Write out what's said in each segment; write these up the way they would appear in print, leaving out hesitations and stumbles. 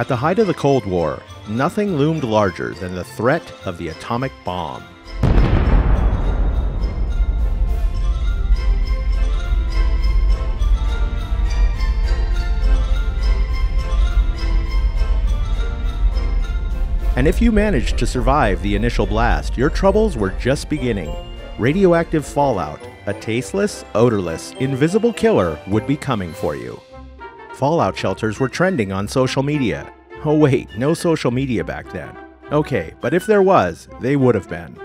At the height of the Cold War, nothing loomed larger than the threat of the atomic bomb. And if you managed to survive the initial blast, your troubles were just beginning. Radioactive fallout, a tasteless, odorless, invisible killer, would be coming for you. Fallout shelters were trending on social media. Oh wait, no social media back then. Okay, but if there was, they would have been.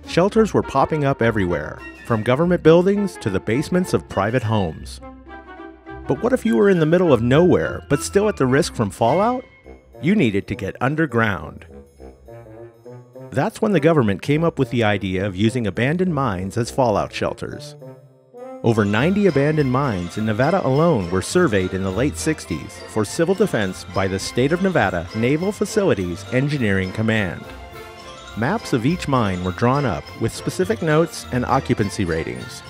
Shelters were popping up everywhere, from government buildings to the basements of private homes. But what if you were in the middle of nowhere, but still at the risk from fallout? You needed to get underground. That's when the government came up with the idea of using abandoned mines as fallout shelters. Over 90 abandoned mines in Nevada alone were surveyed in the late 60s for civil defense by the State of Nevada Naval Facilities Engineering Command. Maps of each mine were drawn up with specific notes and occupancy ratings.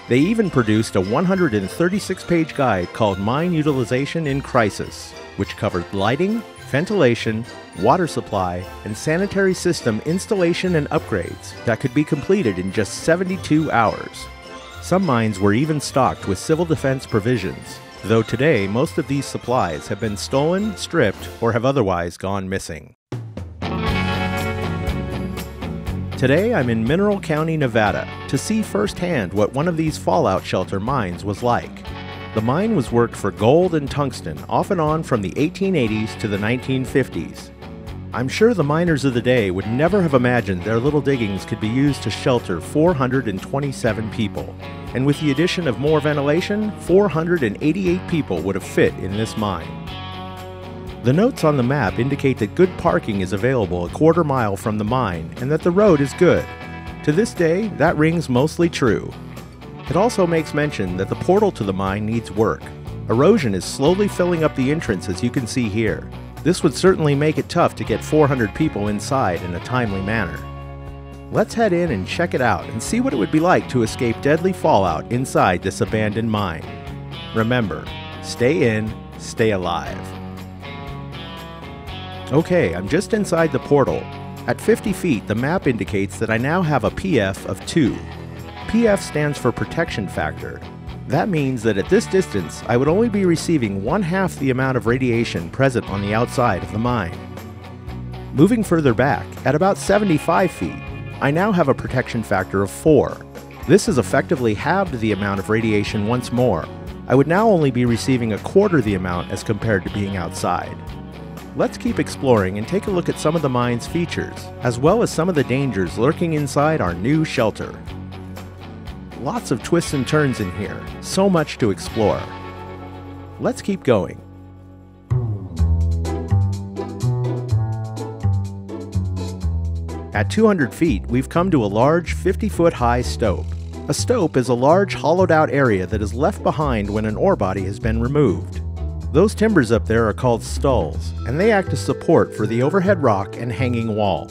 They even produced a 136-page guide called Mine Utilization in Crisis, which covered lighting, ventilation, water supply, and sanitary system installation and upgrades that could be completed in just 72 hours. Some mines were even stocked with civil defense provisions, though today most of these supplies have been stolen, stripped, or have otherwise gone missing. Today I'm in Mineral County, Nevada, to see firsthand what one of these fallout shelter mines was like. The mine was worked for gold and tungsten off and on from the 1880s to the 1950s. I'm sure the miners of the day would never have imagined their little diggings could be used to shelter 427 people. And with the addition of more ventilation, 488 people would have fit in this mine. The notes on the map indicate that good parking is available a quarter mile from the mine and that the road is good. To this day, that rings mostly true. It also makes mention that the portal to the mine needs work. Erosion is slowly filling up the entrance, as you can see here. This would certainly make it tough to get 400 people inside in a timely manner. Let's head in and check it out and see what it would be like to escape deadly fallout inside this abandoned mine. Remember, stay in, stay alive. Okay, I'm just inside the portal. At 50 feet, the map indicates that I now have a PF of 2. PF stands for protection factor. That means that at this distance, I would only be receiving 1/2 the amount of radiation present on the outside of the mine. Moving further back, at about 75 feet, I now have a protection factor of 4. This has effectively halved the amount of radiation once more. I would now only be receiving 1/4 the amount as compared to being outside. Let's keep exploring and take a look at some of the mine's features, as well as some of the dangers lurking inside our new shelter. Lots of twists and turns in here, so much to explore. Let's keep going. At 200 feet, we've come to a large 50-foot-high stope. A stope is a large hollowed-out area that is left behind when an ore body has been removed. Those timbers up there are called stalls, and they act as support for the overhead rock and hanging wall.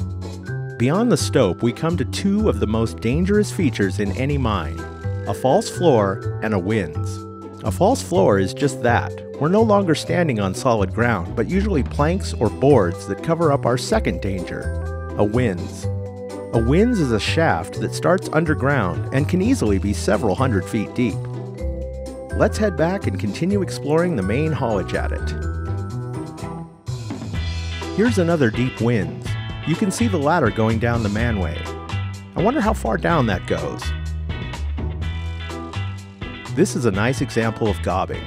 Beyond the stope, we come to two of the most dangerous features in any mine, a false floor and a winze. A false floor is just that. We're no longer standing on solid ground, but usually planks or boards that cover up our second danger, a winze. A winze is a shaft that starts underground and can easily be several hundred feet deep. Let's head back and continue exploring the main haulage at it. Here's another deep winze. You can see the ladder going down the manway. I wonder how far down that goes. This is a nice example of gobbing.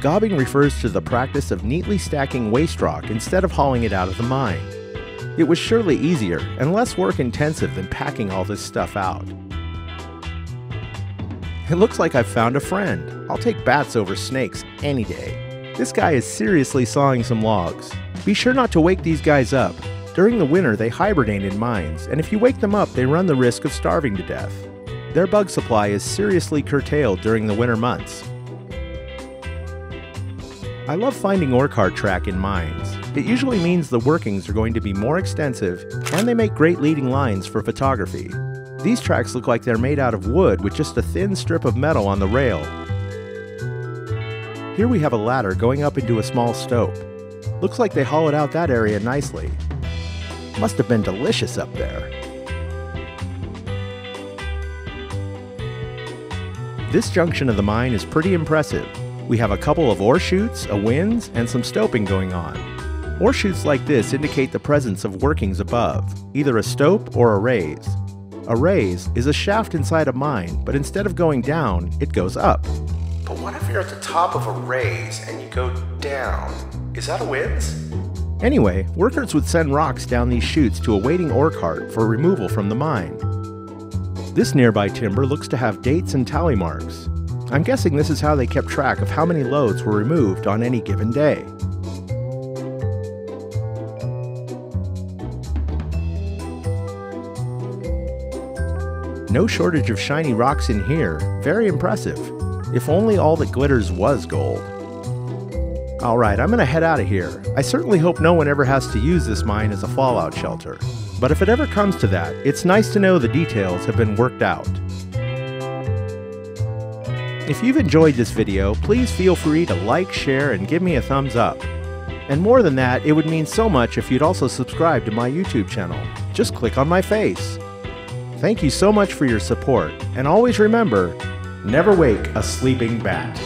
Gobbing refers to the practice of neatly stacking waste rock instead of hauling it out of the mine. It was surely easier and less work intensive than packing all this stuff out. It looks like I've found a friend. I'll take bats over snakes any day. This guy is seriously sawing some logs. Be sure not to wake these guys up. During the winter, they hibernate in mines, and if you wake them up, they run the risk of starving to death. Their bug supply is seriously curtailed during the winter months. I love finding ore cart track in mines. It usually means the workings are going to be more extensive, and they make great leading lines for photography. These tracks look like they're made out of wood with just a thin strip of metal on the rail. Here we have a ladder going up into a small stope. Looks like they hollowed out that area nicely. Must have been delicious up there. This junction of the mine is pretty impressive. We have a couple of ore chutes, a winze, and some stoping going on. Ore chutes like this indicate the presence of workings above, either a stope or a raise. A raise is a shaft inside a mine, but instead of going down, it goes up. But what if you're at the top of a raise and you go down? Is that a winze? Anyway, workers would send rocks down these chutes to a waiting ore cart for removal from the mine. This nearby timber looks to have dates and tally marks. I'm guessing this is how they kept track of how many loads were removed on any given day. No shortage of shiny rocks in here. Very impressive. If only all that glitters was gold. Alright, I'm gonna head out of here. I certainly hope no one ever has to use this mine as a fallout shelter. But if it ever comes to that, it's nice to know the details have been worked out. If you've enjoyed this video, please feel free to like, share, and give me a thumbs up. And more than that, it would mean so much if you'd also subscribe to my YouTube channel. Just click on my face. Thank you so much for your support, and always remember, never wake a sleeping bat.